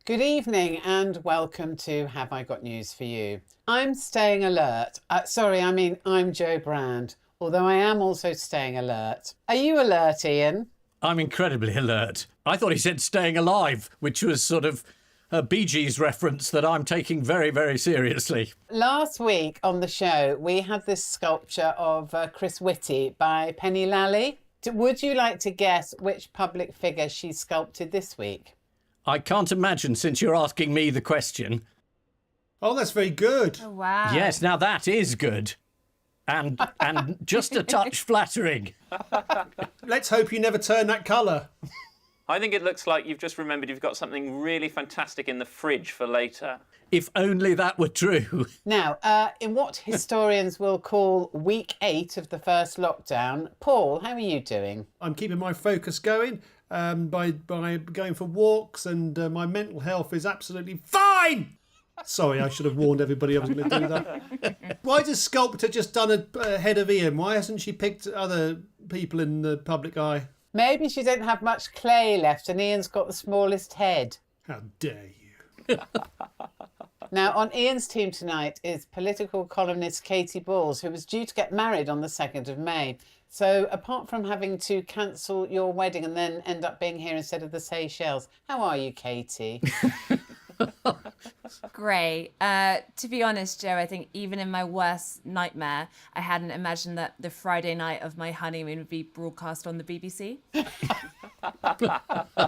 Good evening and welcome to Have I Got News for You. I'm staying alert. I'm Joe Brand, although I am also staying alert. Are you alert, Ian? I'm incredibly alert. I thought he said staying alive, which was sort of a Bee Gees reference that I'm taking very, very seriously. Last week on the show, we had this sculpture of Chris Whitty by Penny Lally. Would you like to guess which public figure she sculpted this week? I can't imagine, since you're asking me the question. Oh, that's very good. Oh, wow. Yes, now that is good. And just a touch flattering. Let's hope you never turn that colour. I think it looks like you've just remembered you've got something really fantastic in the fridge for later. If only that were true. Now, in what historians will call week 8 of the first lockdown, Paul, how are you doing? I'm keeping my focus going by going for walks, and my mental health is absolutely fine. Sorry, I should have warned everybody I was going to do that. Why has Sculptor just done a head of Ian? Why hasn't she picked other people in the public eye? Maybe she didn't have much clay left and Ian's got the smallest head. How dare you? Now, on Ian's team tonight is political columnist Katy, who was due to get married on the 2nd of May. So apart from having to cancel your wedding and then end up being here instead of the Seychelles, how are you, Katy? Great. To be honest, Joe, I think even in my worst nightmare, I hadn't imagined that the Friday night of my honeymoon would be broadcast on the BBC.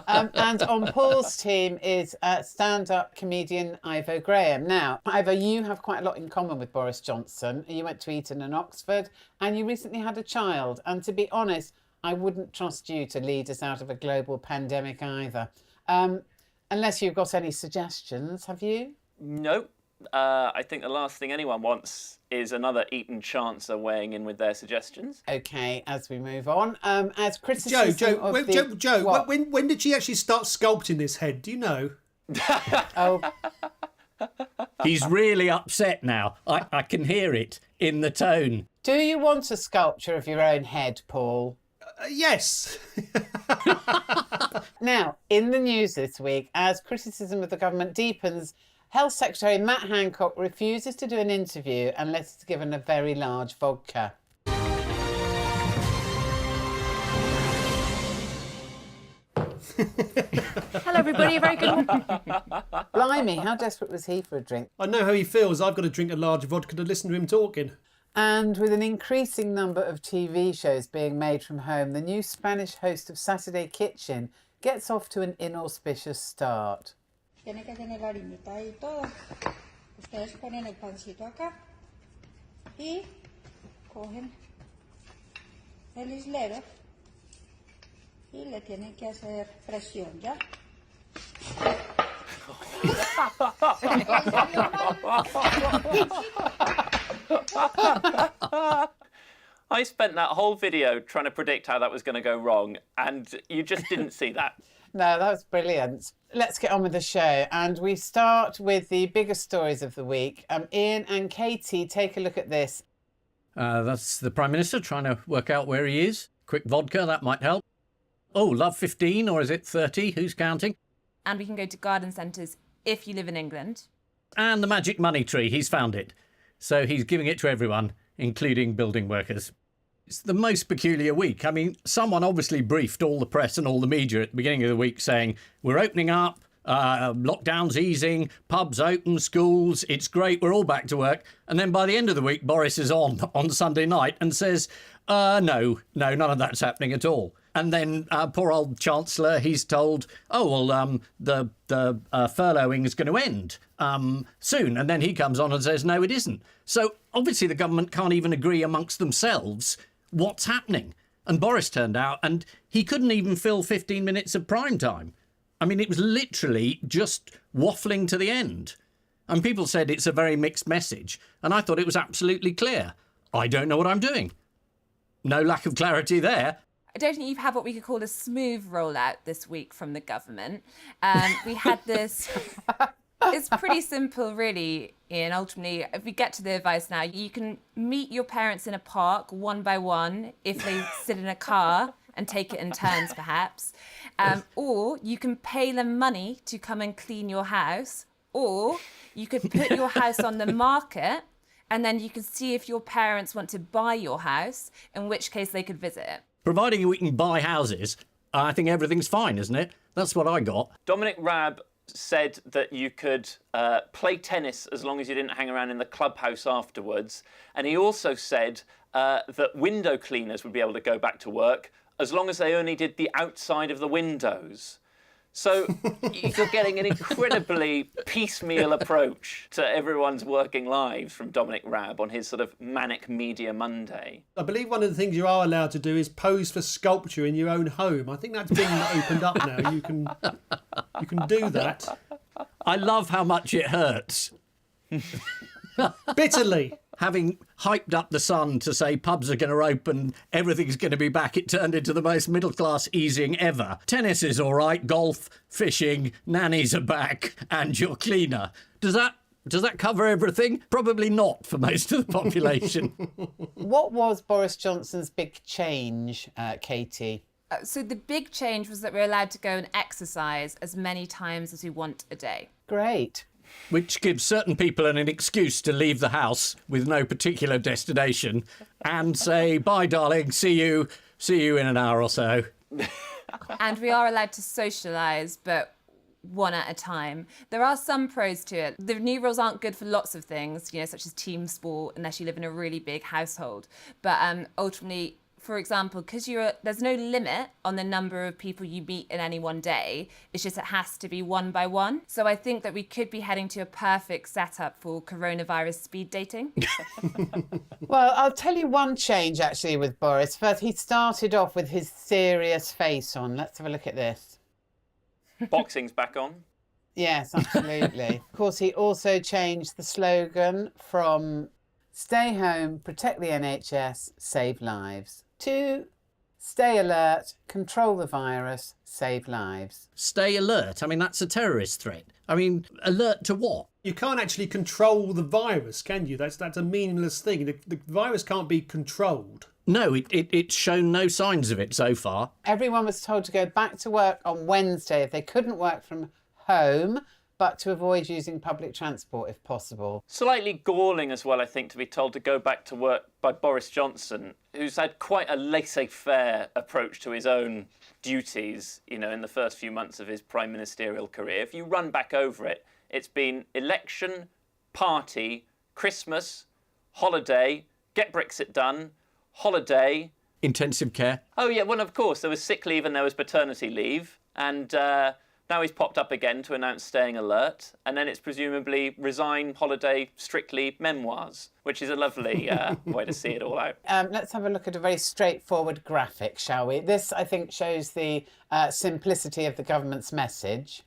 And on Paul's team is stand-up comedian Ivo Graham. Now, Ivo, you have quite a lot in common with Boris Johnson. You went to Eton and Oxford, and you recently had a child. And to be honest, I wouldn't trust you to lead us out of a global pandemic either. Unless you've got any suggestions, have you? No. I think the last thing anyone wants is another Eton Chancellor weighing in with their suggestions. OK, as we move on, as criticism Joe, when did she actually start sculpting this head? Do you know? Oh. He's really upset now. I can hear it in the tone. Do you want a sculpture of your own head, Paul? Yes. Now, in the news this week, as criticism of the government deepens, Health Secretary Matt Hancock refuses to do an interview unless it's given a very large vodka. Hello, everybody. Very good. Blimey, how desperate was he for a drink? I know how he feels. I've got to drink a large vodka to listen to him talking. And with an increasing number of TV shows being made from home, the new Spanish host of Saturday Kitchen gets off to an inauspicious start. Tiene que tener la harinita y todo. Ustedes ponen el pancito acá y cogen el islero y le tienen que hacer presión, ¿ya? I spent that whole video trying to predict how that was going to go wrong, and you just didn't see that. No, that was brilliant. Let's get on with the show. And we start with the biggest stories of the week. Ian and Katy, take a look at this. That's the Prime Minister trying to work out where he is. Quick vodka, that might help. Oh, love 15, or is it 30? Who's counting? And we can go to garden centres if you live in England. And the magic money tree, he's found it. So he's giving it to everyone, including building workers. It's the most peculiar week. I mean, someone obviously briefed all the press and all the media at the beginning of the week saying, we're opening up, lockdown's easing, pubs open, schools, it's great, we're all back to work. And then by the end of the week, Boris is on Sunday night and says, no, none of that's happening at all. And then poor old Chancellor, he's told, the furloughing is going to end soon. And then he comes on and says, no, it isn't. So obviously the government can't even agree amongst themselves what's happening. And Boris turned out and he couldn't even fill 15 minutes of prime time. I mean, it was literally just waffling to the end. And people said it's a very mixed message. And I thought it was absolutely clear. I don't know what I'm doing. No lack of clarity there. I don't think you've had what we could call a smooth rollout this week from the government. We had this... It's pretty simple, really, Ian. Ultimately, if we get to the advice now, you can meet your parents in a park one by one if they sit in a car and take it in turns, perhaps. Or you can pay them money to come and clean your house. Or you could put your house on the market and then you can see if your parents want to buy your house, in which case they could visit it. Providing we can buy houses, I think everything's fine, isn't it? That's what I got. Dominic Raab said that you could play tennis as long as you didn't hang around in the clubhouse afterwards. And he also said that window cleaners would be able to go back to work as long as they only did the outside of the windows. So you're getting an incredibly piecemeal approach to everyone's working lives from Dominic Raab on his sort of manic media Monday. I believe one of the things you are allowed to do is pose for sculpture in your own home. I think that's been opened up now. You can do that. I love how much it hurts. Bitterly. Having hyped up the Sun to say pubs are going to open, everything's going to be back, it turned into the most middle-class easing ever. Tennis is all right, golf, fishing, nannies are back, and your cleaner. Does that cover everything? Probably not for most of the population. What was Boris Johnson's big change, Katy? So the big change was that we're allowed to go and exercise as many times as we want a day. Great. Which gives certain people an excuse to leave the house with no particular destination and say, bye, darling, see you in an hour or so. And we are allowed to socialise, but one at a time. There are some pros to it. The new rules aren't good for lots of things, such as team sport, unless you live in a really big household. But ultimately, for example, because there's no limit on the number of people you meet in any one day, it's just it has to be one by one. So I think that we could be heading to a perfect setup for coronavirus speed dating. Well, I'll tell you one change actually with Boris. First, he started off with his serious face on. Let's have a look at this. Boxing's back on. Yes, absolutely. Of course, he also changed the slogan from stay home, protect the NHS, save lives, to stay alert, control the virus, save lives. Stay alert. I mean, that's a terrorist threat. I mean, alert to what? You can't actually control the virus, can you? That's a meaningless thing. The virus can't be controlled. No, it's shown no signs of it so far. Everyone was told to go back to work on Wednesday if they couldn't work from home, but to avoid using public transport if possible. Slightly galling as well, I think, to be told to go back to work by Boris Johnson, who's had quite a laissez-faire approach to his own duties, in the first few months of his prime ministerial career. If you run back over it, it's been election, party, Christmas, holiday, get Brexit done, holiday. Intensive care. Oh, yeah, well, of course, there was sick leave and there was paternity leave. And now he's popped up again to announce staying alert. And then it's presumably resign, holiday, strictly memoirs, which is a lovely way to see it all out. Let's have a look at a very straightforward graphic, shall we? This, I think, shows the simplicity of the government's message.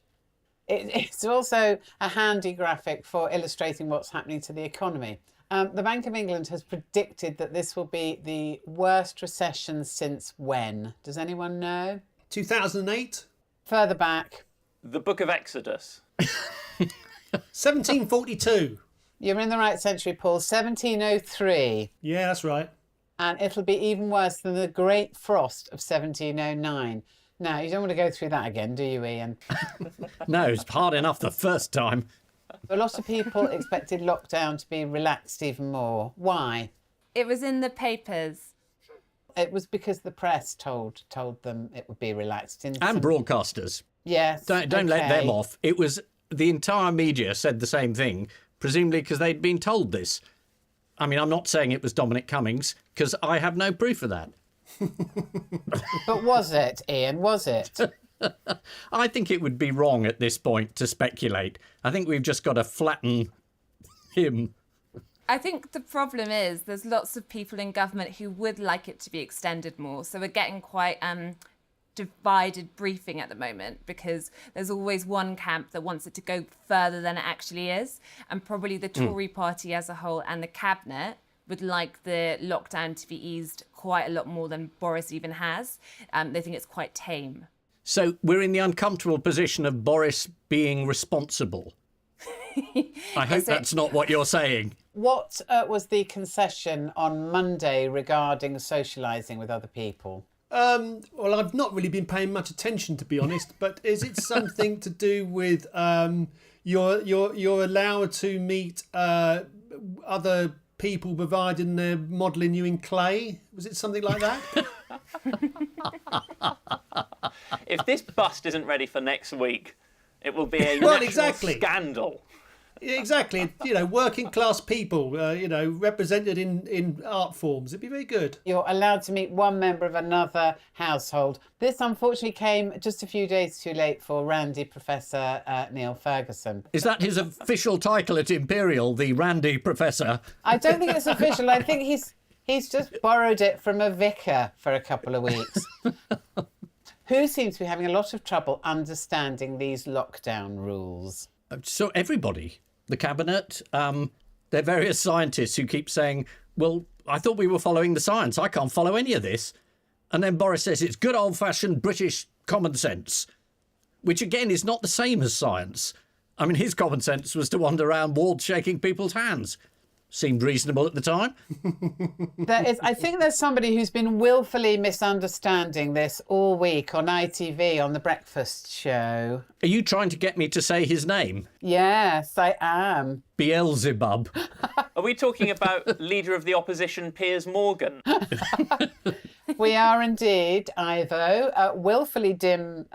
It's also a handy graphic for illustrating what's happening to the economy. The Bank of England has predicted that this will be the worst recession since when? Does anyone know? 2008? Further back. The Book of Exodus. 1742. You're in the right century, Paul. 1703. Yeah, that's right. And it'll be even worse than the Great Frost of 1709. Now, you don't want to go through that again, do you, Ian? No, it's hard enough the first time. A lot of people expected lockdown to be relaxed even more. Why? It was in the papers. It was because the press told them it would be relaxed. And broadcasters. Yes. Don't let them off. It was the entire media said the same thing, presumably because they'd been told this. I mean, I'm not saying it was Dominic Cummings, because I have no proof of that. But was it, Ian? Was it? I think it would be wrong at this point to speculate. I think we've just got to flatten him. I think the problem is there's lots of people in government who would like it to be extended more. So we're getting quite divided briefing at the moment because there's always one camp that wants it to go further than it actually is. And probably the Tory party as a whole and the cabinet would like the lockdown to be eased quite a lot more than Boris even has. They think it's quite tame. So we're in the uncomfortable position of Boris being responsible. I hope that's not what you're saying. What was the concession on Monday regarding socialising with other people? Well, I've not really been paying much attention, to be honest. But is it something to do with you're allowed to meet other people providing they're modelling you in clay? Was it something like that? If this bust isn't ready for next week, it will be a Well, national exactly. scandal. Exactly. Working class people, represented in art forms. It'd be very good. You're allowed to meet one member of another household. This unfortunately came just a few days too late for Randy Professor Neil Ferguson. Is that his official title at Imperial, the Randy Professor? I don't think it's official. I think he's just borrowed it from a vicar for a couple of weeks. Who seems to be having a lot of trouble understanding these lockdown rules? So everybody, the cabinet, there are various scientists who keep saying, well, I thought we were following the science. I can't follow any of this. And then Boris says it's good old-fashioned British common sense, which again is not the same as science. I mean, his common sense was to wander around wards shaking people's hands. Seemed reasonable at the time. I think there's somebody who's been willfully misunderstanding this all week on ITV on The Breakfast Show. Are you trying to get me to say his name? Yes, I am. Beelzebub. Are we talking about Leader of the Opposition, Piers Morgan? We are indeed, Ivo. Willfully dim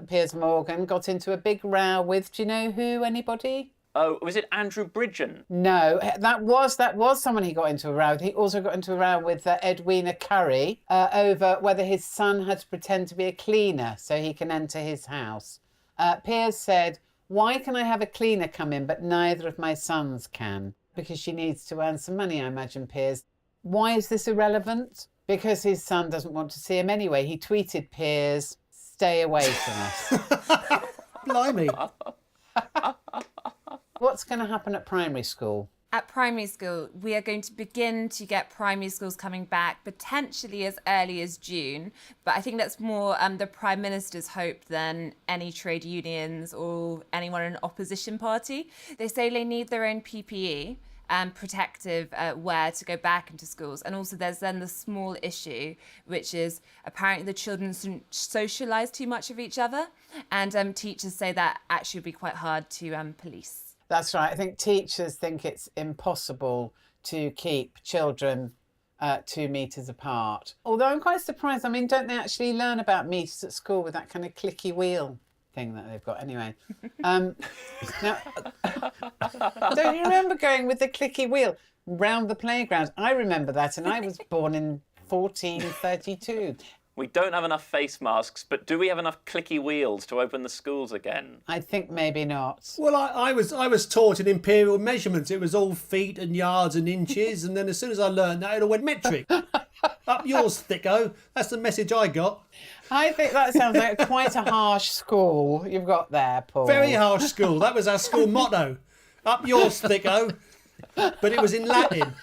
Piers Morgan got into a big row with, do you know who, anybody? Oh, was it Andrew Bridgen? No, that was someone he got into a row with. He also got into a row with Edwina Curry over whether his son had to pretend to be a cleaner so he can enter his house. Piers said, "Why can I have a cleaner come in but neither of my sons can?" Because she needs to earn some money, I imagine, Piers. Why is this irrelevant? Because his son doesn't want to see him anyway. He tweeted Piers, "Stay away from us." Blimey. What's going to happen at primary school? At primary school, we are going to begin to get primary schools coming back potentially as early as June. But I think that's more the Prime Minister's hope than any trade unions or anyone in an opposition party. They say they need their own PPE and protective wear to go back into schools. And also there's then the small issue, which is apparently the children shouldn't socialise too much with each other. And teachers say that actually would be quite hard to police. That's right. I think teachers think it's impossible to keep children 2 metres apart. Although I'm quite surprised. I mean, don't they actually learn about metres at school with that kind of clicky wheel thing that they've got? Anyway. Now, don't you remember going with the clicky wheel round the playground? I remember that, and I was born in 1432. We don't have enough face masks, but do we have enough clicky wheels to open the schools again? I think maybe not. Well, I was taught in imperial measurements. It was all feet and yards and inches, and then as soon as I learned that, it all went metric. Up yours, thicko. That's the message I got. I think that sounds like quite a harsh school you've got there, Paul. Very harsh school. That was our school motto. Up yours, thicko. But it was in Latin.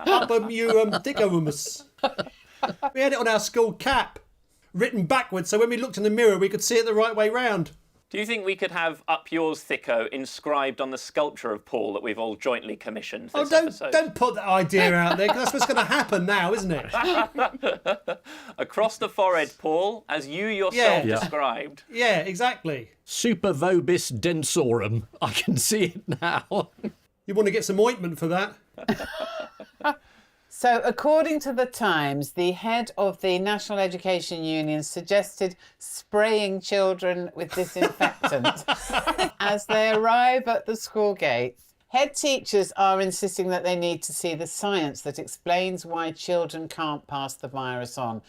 Up thickorumus. We had it on our school cap, written backwards, so when we looked in the mirror, we could see it the right way round. Do you think we could have "Up yours, thicko" inscribed on the sculpture of Paul that we've all jointly commissioned this episode? Don't put that idea out there, because that's what's going to happen now, isn't it? Across the forehead, Paul, as you yourself Yeah. described. Yeah, exactly. Super vobis densorum. I can see it now. You want to get some ointment for that? So, according to the Times, the head of the National Education Union suggested spraying children with disinfectant as they arrive at the school gates. Head teachers are insisting that they need to see the science that explains why children can't pass the virus on.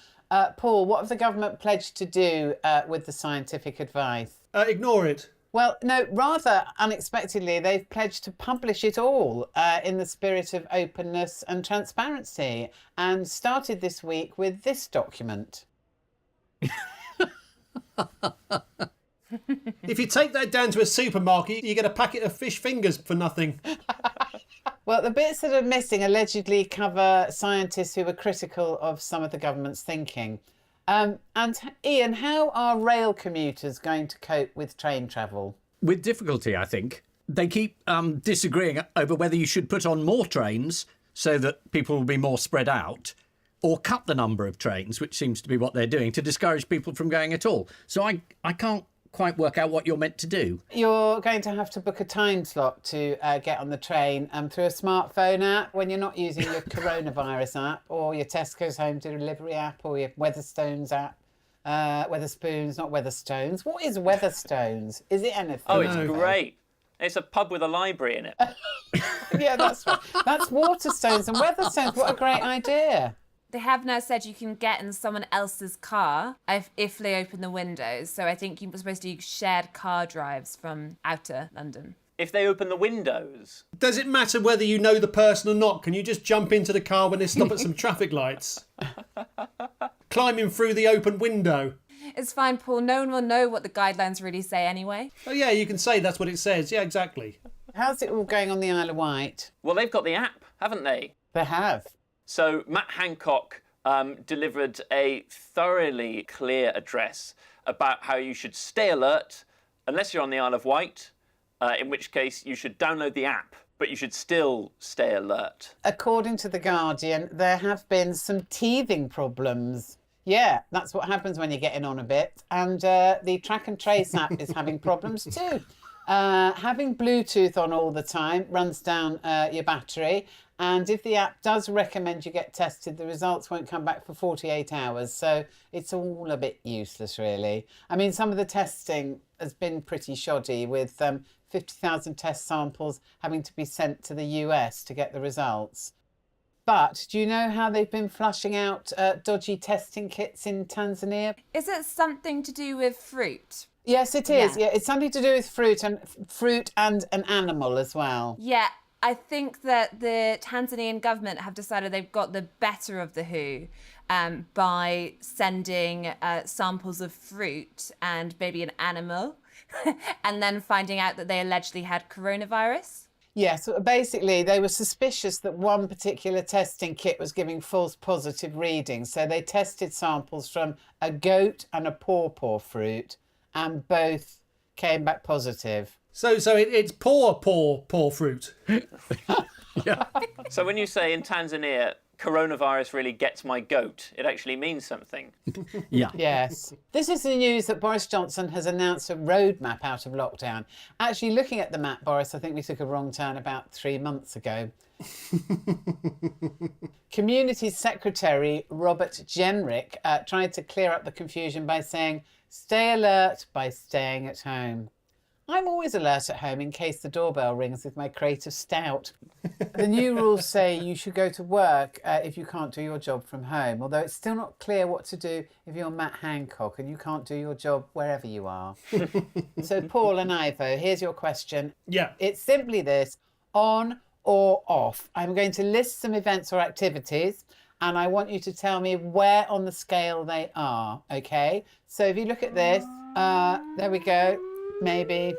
Paul, what have the government pledged to do with the scientific advice? Ignore it. Well, no, rather unexpectedly, they've pledged to publish it all in the spirit of openness and transparency, and started this week with this document. If you take that down to a supermarket, you get a packet of fish fingers for nothing. Well, the bits that are missing allegedly cover scientists who were critical of some of the government's thinking. And Ian, how are rail commuters going to cope with train travel? With difficulty, I think. They keep disagreeing over whether you should put on more trains so that people will be more spread out, or cut the number of trains, which seems to be what they're doing, to discourage people from going at all. So I can't quite work out what you're meant to do. You're going to have to book a time slot to get on the train through a smartphone app when you're not using your coronavirus app or your Tesco's home delivery app or your Weatherstones app. Weatherspoons, not Weatherstones. What is Weatherstones? Is it anything? Oh, it's great. It's a pub with a library in it. Yeah, that's right. That's Waterstones and Weatherstones. What a great idea. They have now said you can get in someone else's car if they open the windows. So I think you're supposed to do shared car drives from outer London. If they open the windows. Does it matter whether you know the person or not? Can you just jump into the car when they stop at some traffic lights? Climbing through the open window. It's fine, Paul. No one will know what the guidelines really say anyway. Oh, yeah, you can say that's what it says. Yeah, exactly. How's it all going on the Isle of Wight? Well, they've got the app, haven't they? They have. So Matt Hancock delivered a thoroughly clear address about how you should stay alert unless you're on the Isle of Wight, in which case you should download the app, but you should still stay alert. According to The Guardian, there have been some teething problems. Yeah, that's what happens when you're getting on a bit. And the Track and Trace app is having problems too. Having Bluetooth on all the time runs down your battery. And if the app does recommend you get tested, the results won't come back for 48 hours. So it's all a bit useless, really. I mean, some of the testing has been pretty shoddy with 50,000 test samples having to be sent to the US to get the results. But do you know how they've been flushing out dodgy testing kits in Tanzania? Is it something to do with fruit? Yes, it is. Yeah, it's something to do with fruit and an animal as well. Yeah, I think that the Tanzanian government have decided they've got the better of the WHO by sending samples of fruit and maybe an animal and then finding out that they allegedly had coronavirus. Yes, basically they were suspicious that one particular testing kit was giving false positive readings. So they tested samples from a goat and a pawpaw fruit and both came back positive. So it's poor fruit. Yeah. So when you say in Tanzania, coronavirus really gets my goat, it actually means something. Yeah. Yes. This is the news that Boris Johnson has announced a roadmap out of lockdown. Actually, looking at the map, Boris, I think we took a wrong turn about 3 months ago. Community Secretary Robert Jenrick tried to clear up the confusion by saying, stay alert by staying at home. I'm always alert at home in case the doorbell rings with my crate of stout. The new rules say you should go to work if you can't do your job from home, although it's still not clear what to do if you're Matt Hancock and you can't do your job wherever you are. So, Paul and Ivo, here's your question. Yeah. It's simply this, on or off. I'm going to list some events or activities and I want you to tell me where on the scale they are, okay? So if you look at this, there we go. Maybe,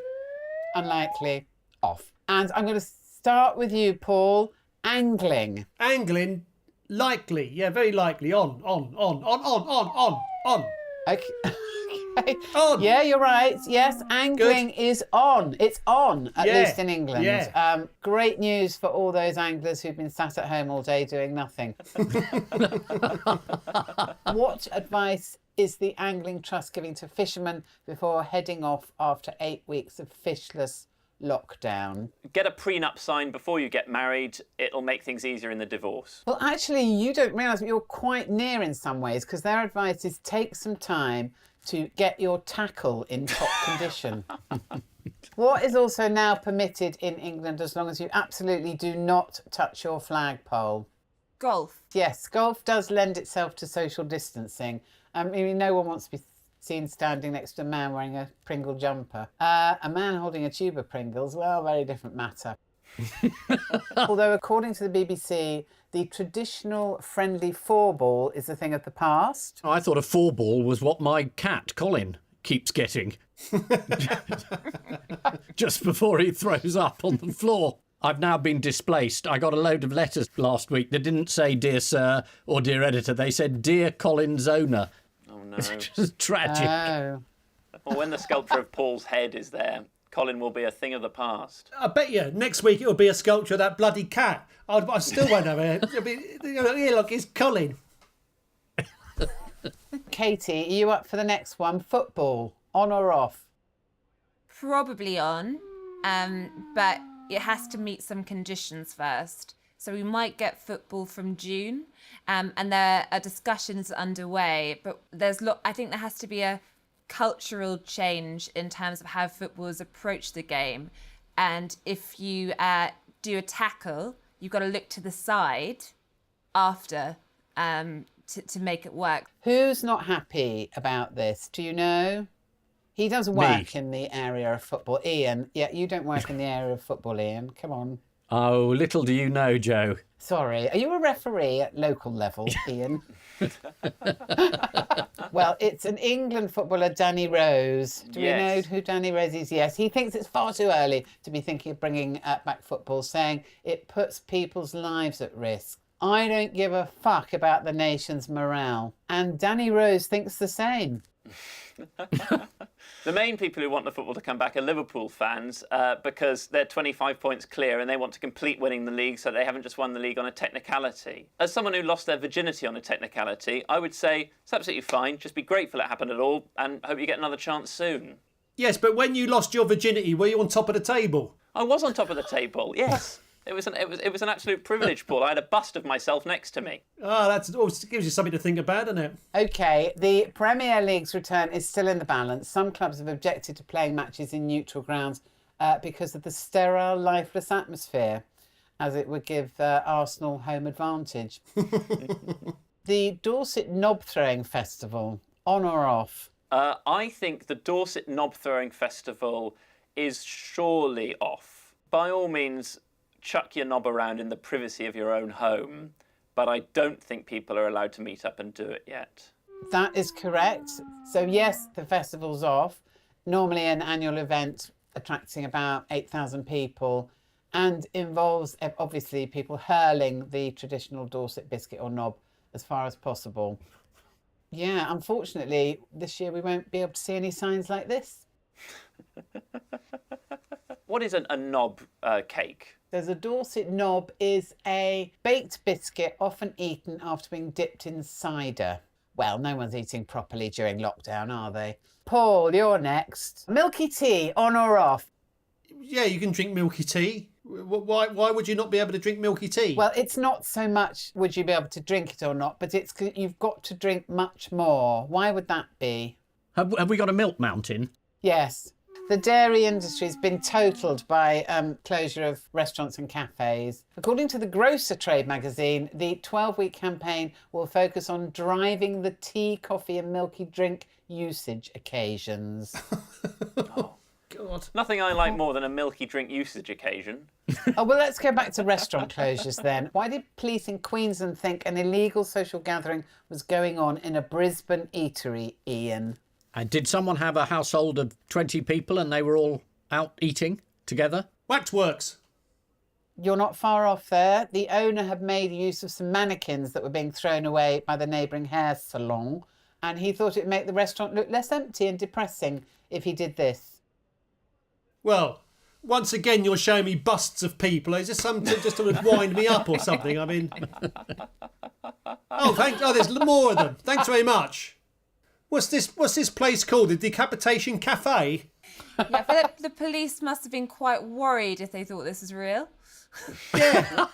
unlikely, off. And I'm going to start with you, Paul. Angling. Angling, likely. Yeah, very likely. On. Okay. On. Yeah, you're right. Yes, angling is on. It's on, at Yeah, least in England. yeah. Great news for all those anglers who've been sat at home all day doing nothing. What advice is the Angling Trust giving to fishermen before heading off after 8 weeks of fishless lockdown? Get a prenup signed before you get married. It'll make things easier in the divorce. Well, actually, you don't realise, but you're quite near in some ways, because their advice is take some time to get your tackle in top condition. What is also now permitted in England as long as you absolutely do not touch your flagpole? Golf. Yes, golf does lend itself to social distancing. I mean, no one wants to be seen standing next to a man wearing a Pringle jumper. A man holding a tube of Pringles, well, very different matter. Although, according to the BBC, the traditional friendly four-ball is a thing of the past. I thought a 4-ball was what my cat, Colin, keeps getting. Just before he throws up on the floor. I've now been displaced. I got a load of letters last week that didn't say Dear Sir or Dear Editor. They said Dear Colin's owner. Oh, no. It's just tragic. Oh. Well, when the sculpture of Paul's head is there, Colin will be a thing of the past. I bet you next week it'll be a sculpture of that bloody cat. I still won't have it. It'll be, here, look, it's Colin. Katy, are you up for the next one? Football, on or off? Probably on, but it has to meet some conditions first. So we might get football from June, and there are discussions underway. But I think there has to be a cultural change in terms of how footballers approach the game. And if you do a tackle, you've got to look to the side after to make it work. Who's not happy about this? Do you know? He doesn't work in the area of football. Ian, yeah, you don't work in the area of football, Ian. Come on. Oh, little do you know, Joe. Sorry, are you a referee at local level, Ian? Well, it's an England footballer, Danny Rose. Do we know who Danny Rose is? Yes, he thinks it's far too early to be thinking of bringing back football, saying it puts people's lives at risk. I don't give a fuck about the nation's morale. And Danny Rose thinks the same. The main people who want the football to come back are Liverpool fans because they're 25 points clear and they want to complete winning the league so they haven't just won the league on a technicality. As someone who lost their virginity on a technicality, I would say it's absolutely fine. Just be grateful it happened at all and hope you get another chance soon. Yes, but when you lost your virginity, were you on top of the table? I was on top of the table, yes. It was an absolute privilege, Paul. I had a bust of myself next to me. That gives you something to think about, doesn't it? OK, the Premier League's return is still in the balance. Some clubs have objected to playing matches in neutral grounds because of the sterile, lifeless atmosphere, as it would give Arsenal home advantage. The Dorset Knob Throwing Festival, on or off? I think the Dorset Knob Throwing Festival is surely off. By all means, chuck your knob around in the privacy of your own home, but I don't think people are allowed to meet up and do it yet. That is correct. So yes, the festival's off. Normally an annual event attracting about 8,000 people and involves obviously people hurling the traditional Dorset biscuit or knob as far as possible. Yeah, unfortunately, this year we won't be able to see any signs like this. What is a knob cake? There's a Dorset knob is a baked biscuit often eaten after being dipped in cider. Well, no one's eating properly during lockdown, are they? Paul, you're next. Milky tea, on or off? Yeah, you can drink milky tea. Why would you not be able to drink milky tea? Well, it's not so much would you be able to drink it or not, but it's you've got to drink much more. Why would that be? Have we got a milk mountain? Yes. The dairy industry has been totaled by closure of restaurants and cafes. According to the Grocer Trade magazine, the 12-week campaign will focus on driving the tea, coffee and milky drink usage occasions. Oh, God. Nothing I like more than a milky drink usage occasion. Oh, well, let's go back to restaurant closures then. Why did police in Queensland think an illegal social gathering was going on in a Brisbane eatery, Ian? And did someone have a household of 20 people and they were all out eating together? Waxworks. You're not far off there. The owner had made use of some mannequins that were being thrown away by the neighbouring hair salon, and he thought it'd make the restaurant look less empty and depressing if he did this. Well, once again, you're showing me busts of people. Is this something just to wind me up or something? I mean... Oh, thanks. Oh, there's more of them. Thanks very much. What's this place called? The Decapitation Cafe? Yeah, but the police must have been quite worried if they thought this was real. Yeah.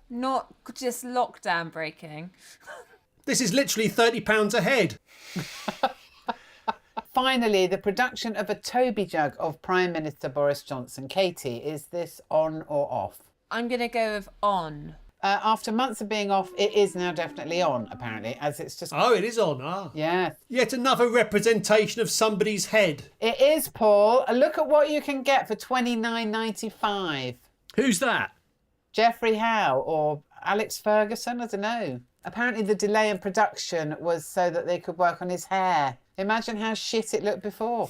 Not just lockdown breaking. This is literally £30 a head. Finally, the production of a Toby jug of Prime Minister Boris Johnson. Katy, is this on or off? I'm going to go with on. After months of being off, it is now definitely on, apparently, as it's just... Oh, it is on, ah. Yeah. Yet another representation of somebody's head. It is, Paul. Look at what you can get for $29.95. Who's that? Geoffrey Howe or Alex Ferguson, I don't know. Apparently the delay in production was so that they could work on his hair. Imagine how shit it looked before.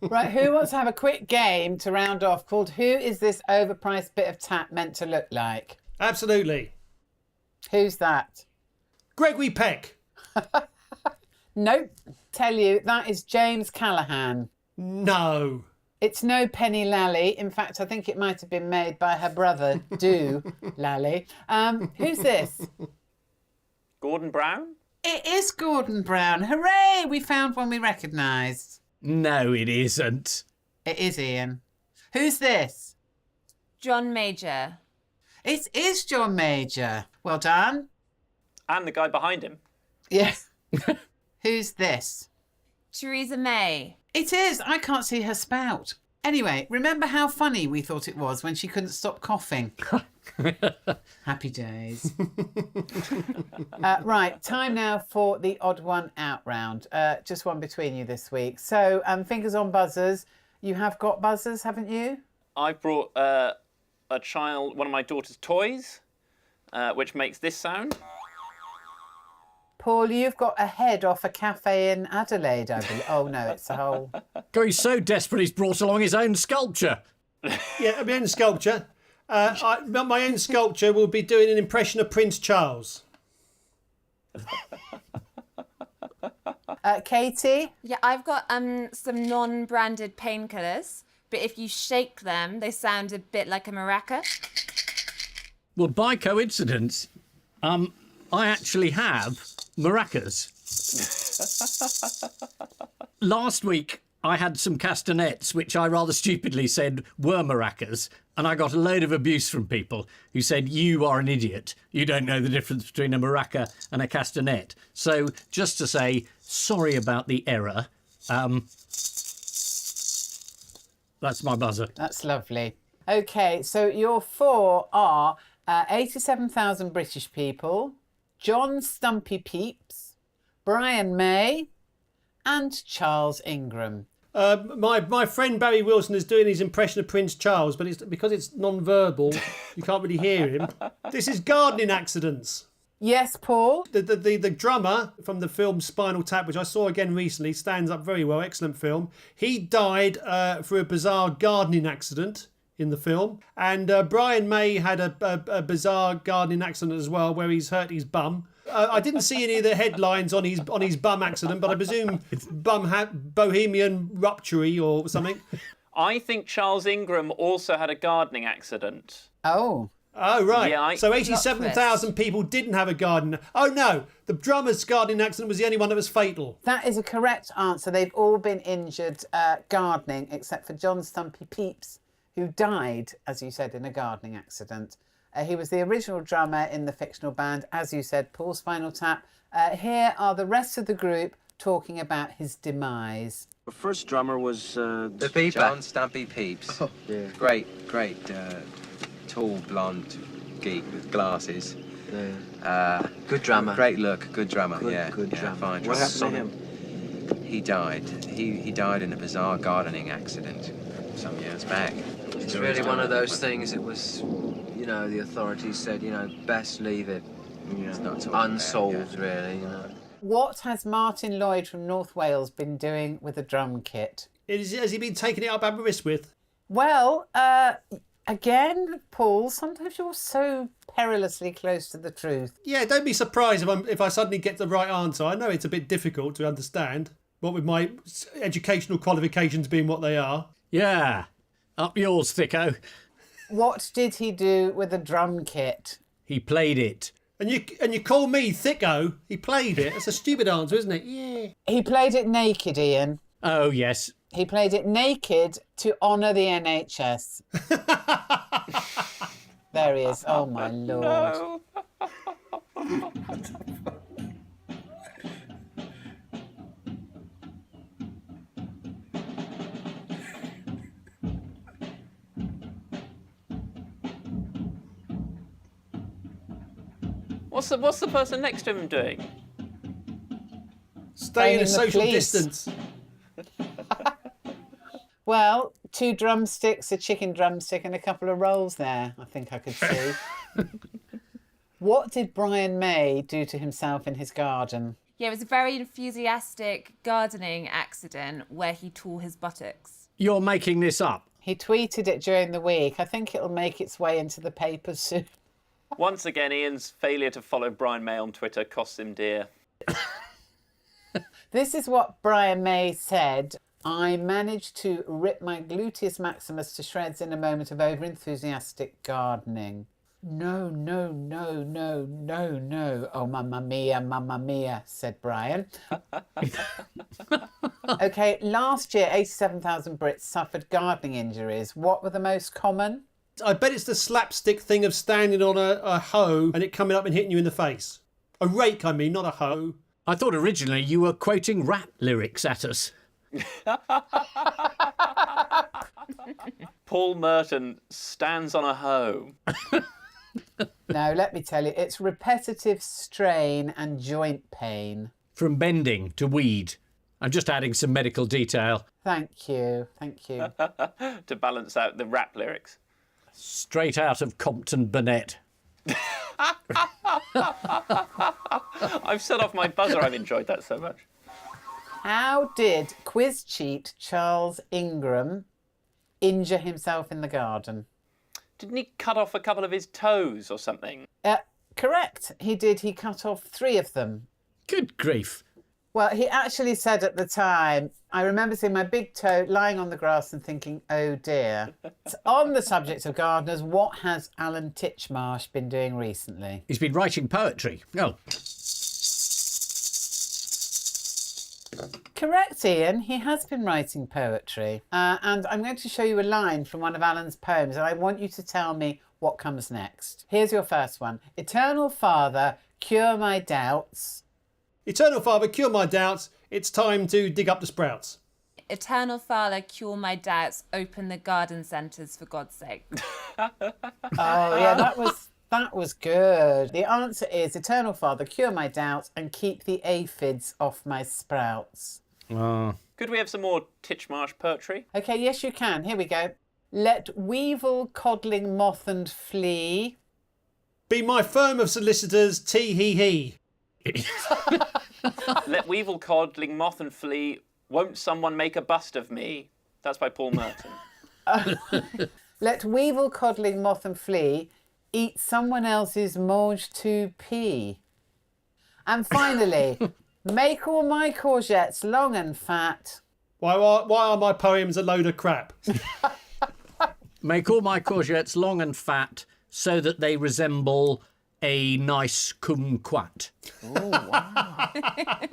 Right, who wants to have a quick game to round off called Who Is This Overpriced Bit of Tat Meant to Look Like? Absolutely. Who's that? Gregory Peck. Nope. Tell you, that is James Callaghan. No. It's no Penny Lally. In fact, I think it might have been made by her brother, Do Lally. Who's this? Gordon Brown? It is Gordon Brown. Hooray! We found one we recognised. No, it isn't. It is Ian. Who's this? John Major. It is John Major. Well done. And the guy behind him. Yeah. Who's this? Theresa May. It is. I can't see her spout. Anyway, remember how funny we thought it was when she couldn't stop coughing? Happy days. Right, time now for the odd one out round. Just one between you this week. So, fingers on buzzers. You have got buzzers, haven't you? I brought one of my daughter's toys, which makes this sound. Paul, you've got a head off a cafe in Adelaide, I believe. Oh, no, it's a whole... God, he's so desperate he's brought along his own sculpture. Yeah, my own sculpture. My own sculpture will be doing an impression of Prince Charles. Katie? Yeah, I've got some non-branded painkillers, but if you shake them, they sound a bit like a maraca. Well, by coincidence, I actually have maracas. Last week, I had some castanets, which I rather stupidly said were maracas, and I got a load of abuse from people who said, you are an idiot. You don't know the difference between a maraca and a castanet. So, just to say, sorry about the error. That's my buzzer. That's lovely. OK, so your four are 87,000 British people, John Stumpy Pepys, Brian May, and Charles Ingram. My friend Barry Wilson is doing his impression of Prince Charles, but because it's non-verbal, you can't really hear him. This is gardening accidents. Yes, Paul? The drummer from the film Spinal Tap, which I saw again recently, stands up very well, excellent film. He died through a bizarre gardening accident in the film. And Brian May had a bizarre gardening accident as well, where he's hurt his bum. I didn't see any of the headlines on his bum accident, but I presume bohemian rupture or something. I think Charles Ingram also had a gardening accident. Oh. Oh, right. Yeah, So 87,000 people didn't have a garden. Oh, no. The drummer's gardening accident was the only one that was fatal. That is a correct answer. They've all been injured gardening, except for John Stumpy Pepys, who died, as you said, in a gardening accident. He was the original drummer in the fictional band, as you said, Paul Spinal Tap. Here are the rest of the group talking about his demise. The first drummer was the Beeper. John Stumpy Pepys. Oh, yeah. Great, tall, blonde geek with glasses. Yeah. Good drummer. Great look, good drummer. Good drummer. Fine. What happened to him? He died. He died in a bizarre gardening accident some years back. It's really one of those things. It was, the authorities said, best leave it, It's not unsolved, really, What has Martin Lloyd from North Wales been doing with a drum kit? Has he been taking it up Aberystwyth? Well, again, Paul, sometimes you're so perilously close to the truth. Yeah, don't be surprised if I suddenly get the right answer. I know it's a bit difficult to understand, what with my educational qualifications being what they are. Yeah. Up yours, Thicko. What did he do with a drum kit? He played it. And you call me Thicko? He played it. That's a stupid answer, isn't it? Yeah. He played it naked, Ian. Oh, yes. He played it naked to honour the NHS. There he is. Oh, my Lord. No. What's the person next to him doing? Staying Phoning a the social police. distance. Well, 2 drumsticks, a chicken drumstick and a couple of rolls there, I think I could see. What did Brian May do to himself in his garden? Yeah, it was a very enthusiastic gardening accident where he tore his buttocks. You're making this up. He tweeted it during the week. I think it'll make its way into the papers soon. Once again, Ian's failure to follow Brian May on Twitter costs him dear. This is what Brian May said. I managed to rip my gluteus maximus to shreds in a moment of over-enthusiastic gardening. No, no, no, no, no, no. Oh, mamma mia, said Brian. OK, last year, 87,000 Brits suffered gardening injuries. What were the most common? I bet it's the slapstick thing of standing on a hoe and it coming up and hitting you in the face. A rake, I mean, not a hoe. I thought originally you were quoting rap lyrics at us. Paul Merton stands on a hoe. No, let me tell you, it's repetitive strain and joint pain. From bending to weed. I'm just adding some medical detail. Thank you, thank you. To balance out the rap lyrics. Straight out of Compton Burnett. I've set off my buzzer. I've enjoyed that so much. How did quiz cheat Charles Ingram injure himself in the garden? Didn't he cut off a couple of his toes or something? Correct, he did. He cut off 3 of them. Good grief. Well, he actually said at the time, I remember seeing my big toe lying on the grass and thinking, oh dear. On the subject of gardeners, what has Alan Titchmarsh been doing recently? He's been writing poetry. Oh. Correct, Ian. He has been writing poetry. And I'm going to show you a line from one of Alan's poems, and I want you to tell me what comes next. Here's your first one. Eternal Father, cure my doubts. Eternal Father, cure my doubts. It's time to dig up the sprouts. Eternal Father, cure my doubts. Open the garden centres for God's sake. Oh, yeah, that was good. The answer is, Eternal Father, cure my doubts and keep the aphids off my sprouts. Could we have some more Titchmarsh poetry? OK, yes, you can. Here we go. Let weevil, codling, moth and flea. Be my firm of solicitors, tee-hee-hee. Let weevil, codling, moth and flea. Won't someone make a bust of me? That's by Paul Merton. Let weevil, codling, moth and flea eat someone else's mange to pea. And finally, make all my courgettes long and fat. Why are my poems a load of crap? Make all my courgettes long and fat so that they resemble a nice kumquat. Oh, wow.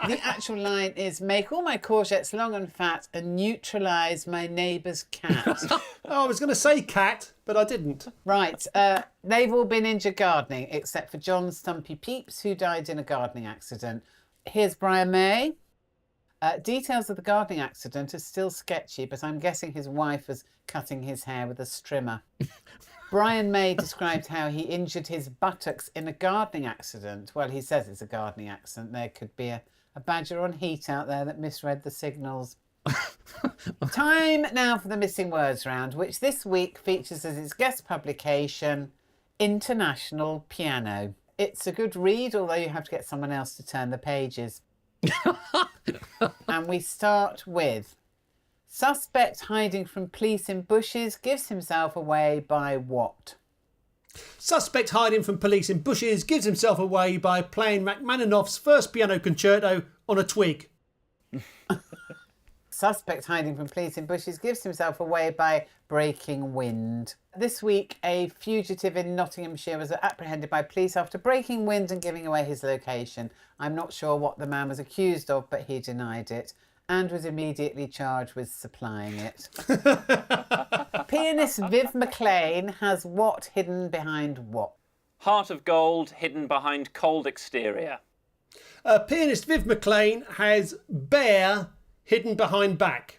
The actual line is, make all my courgettes long and fat and neutralise my neighbour's cat. Oh, I was going to say cat, but I didn't. Right, they've all been injured gardening, except for John Stumpy Pepys, who died in a gardening accident. Here's Brian May. Details of the gardening accident are still sketchy, but I'm guessing his wife was cutting his hair with a strimmer. Brian May described how he injured his buttocks in a gardening accident. Well, he says it's a gardening accident. There could be a badger on heat out there that misread the signals. Time now for the missing words round, which this week features as its guest publication, International Piano. It's a good read, although you have to get someone else to turn the pages. And we start with, suspect hiding from police in bushes gives himself away by what? Suspect hiding from police in bushes gives himself away by playing Rachmaninoff's first piano concerto on a twig. Suspect hiding from police in bushes gives himself away by breaking wind. This week, a fugitive in Nottinghamshire was apprehended by police after breaking wind and giving away his location. I'm not sure what the man was accused of, but he denied it and was immediately charged with supplying it. Pianist Viv McLean has what hidden behind what? Heart of gold hidden behind cold exterior. Pianist Viv McLean has bear hidden behind back.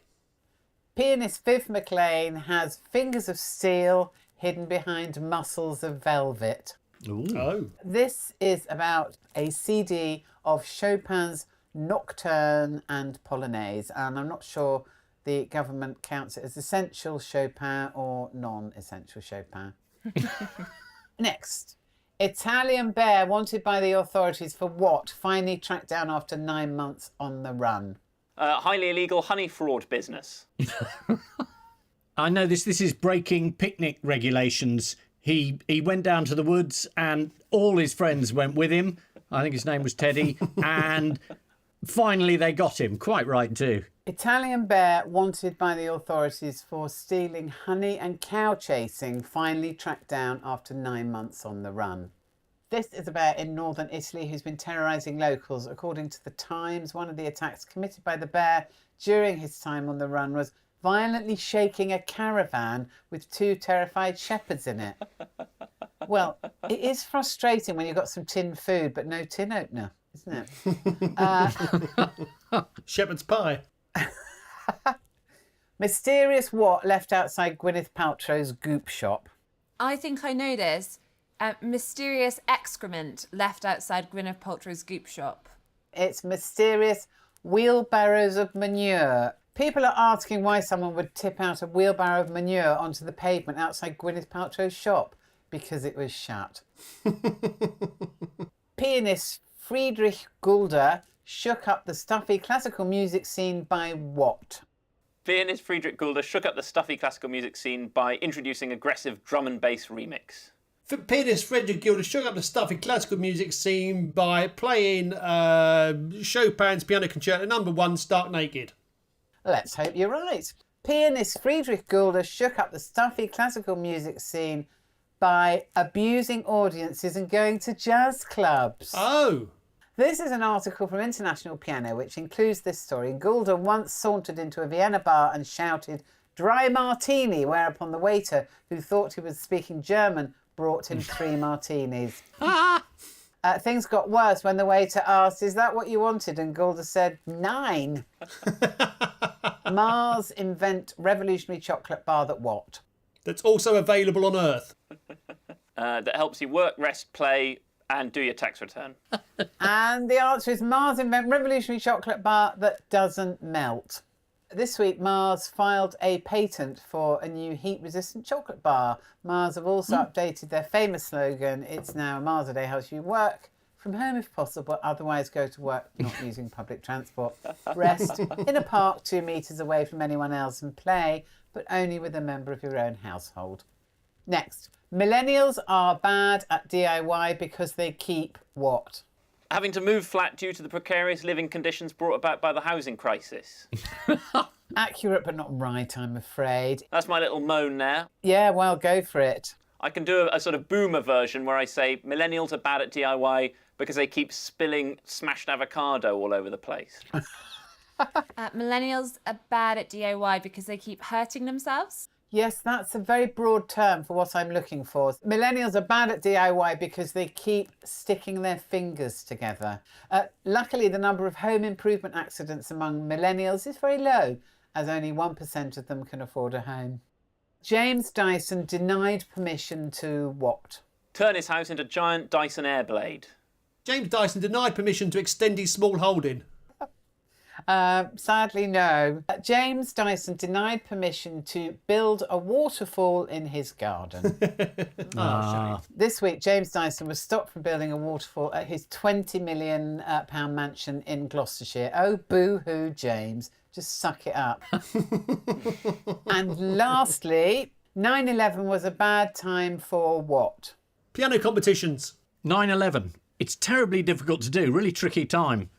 Pianist Viv McLean has fingers of steel hidden behind muscles of velvet. Ooh. Oh. This is about a CD of Chopin's Nocturne and Polonaise, and I'm not sure the government counts it as essential Chopin or non-essential Chopin. Next, Italian bear wanted by the authorities for what? Finally tracked down after 9 months on the run. Highly illegal honey fraud business. I know this is breaking picnic regulations. He went down to the woods and all his friends went with him. I think his name was Teddy. And Finally, they got him. Quite right, too. Italian bear wanted by the authorities for stealing honey and cow chasing, finally tracked down after 9 months on the run. This is a bear in northern Italy who's been terrorising locals. According to the Times, one of the attacks committed by the bear during his time on the run was violently shaking a caravan with 2 terrified shepherds in it. Well, it is frustrating when you've got some tin food but no tin opener, isn't it? Shepherd's pie. Mysterious what left outside Gwyneth Paltrow's Goop shop? I think I know this. Mysterious excrement left outside Gwyneth Paltrow's Goop shop. It's mysterious wheelbarrows of manure. People are asking why someone would tip out a wheelbarrow of manure onto the pavement outside Gwyneth Paltrow's shop. Because it was shut. Pianist Friedrich Gulder shook up the stuffy classical music scene by what? Pianist Friedrich Gulder shook up the stuffy classical music scene by introducing aggressive drum and bass remix. Pianist Frederick Gilder shook up the stuffy classical music scene by playing Chopin's Piano Concerto No. 1, Stark Naked. Let's hope you're right. Pianist Friedrich Gulder shook up the stuffy classical music scene by abusing audiences and going to jazz clubs. Oh! This is an article from International Piano which includes this story. Gulder once sauntered into a Vienna bar and shouted, "Dry martini," whereupon the waiter, who thought he was speaking German, brought him 3 martinis. Things got worse when the waiter asked, "Is that what you wanted?" And Gulder said, 9. Mars invent revolutionary chocolate bar that what? That's also available on Earth. That helps you work, rest, play, and do your tax return. And the answer is Mars invent revolutionary chocolate bar that doesn't melt. This week, Mars filed a patent for a new heat-resistant chocolate bar. Mars have also updated their famous slogan, "It's now Mars a day helps you work from home if possible, otherwise go to work not using public transport. Rest in a park 2 metres away from anyone else and play, but only with a member of your own household." Next, millennials are bad at DIY because they keep what? Having to move flat due to the precarious living conditions brought about by the housing crisis. Accurate but not right, I'm afraid. That's my little moan now. Yeah, well, go for it. I can do a sort of boomer version where I say millennials are bad at DIY because they keep spilling smashed avocado all over the place. Millennials are bad at DIY because they keep hurting themselves. Yes, that's a very broad term for what I'm looking for. Millennials are bad at DIY because they keep sticking their fingers together. Luckily, the number of home improvement accidents among millennials is very low, as only 1% of them can afford a home. James Dyson denied permission to what? Turn his house into giant Dyson Airblade. James Dyson denied permission to extend his small holding. Sadly, no. James Dyson denied permission to build a waterfall in his garden. This week, James Dyson was stopped from building a waterfall at his £20 million mansion in Gloucestershire. Oh, boo-hoo, James. Just suck it up. And lastly, 9/11 was a bad time for what? Piano competitions. 9/11. It's terribly difficult to do. Really tricky time.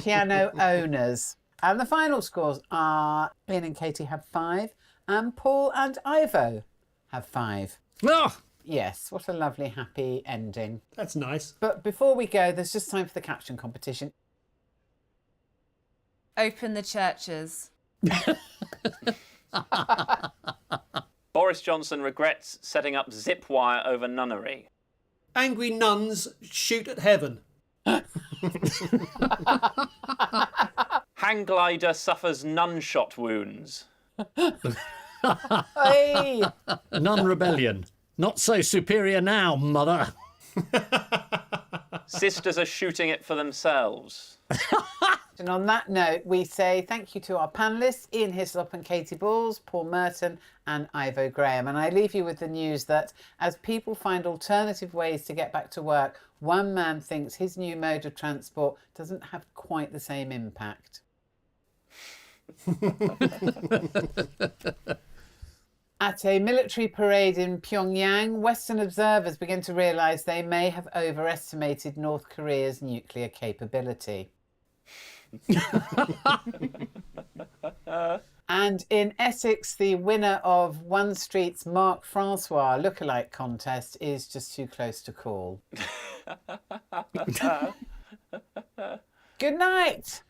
Piano owners. And the final scores are Ian and Katy have 5 and Paul and Ivo have 5. Oh, Yes, what a lovely happy ending. That's nice. But before we go, there's just time for the caption competition. Open the churches. Boris Johnson regrets setting up zip wire over nunnery. Angry nuns shoot at heaven. Hang glider suffers nun shot wounds. Hey! Nun rebellion. Not so superior now, mother. Sisters are shooting it for themselves. And on that note, we say thank you to our panellists, Ian Hislop and Katy Balls, Paul Merton and Ivo Graham. And I leave you with the news that as people find alternative ways to get back to work, one man thinks his new mode of transport doesn't have quite the same impact. At a military parade in Pyongyang, Western observers begin to realise they may have overestimated North Korea's nuclear capability. And in Essex, the winner of One Street's Marc Francois lookalike contest is just too close to call. Good night.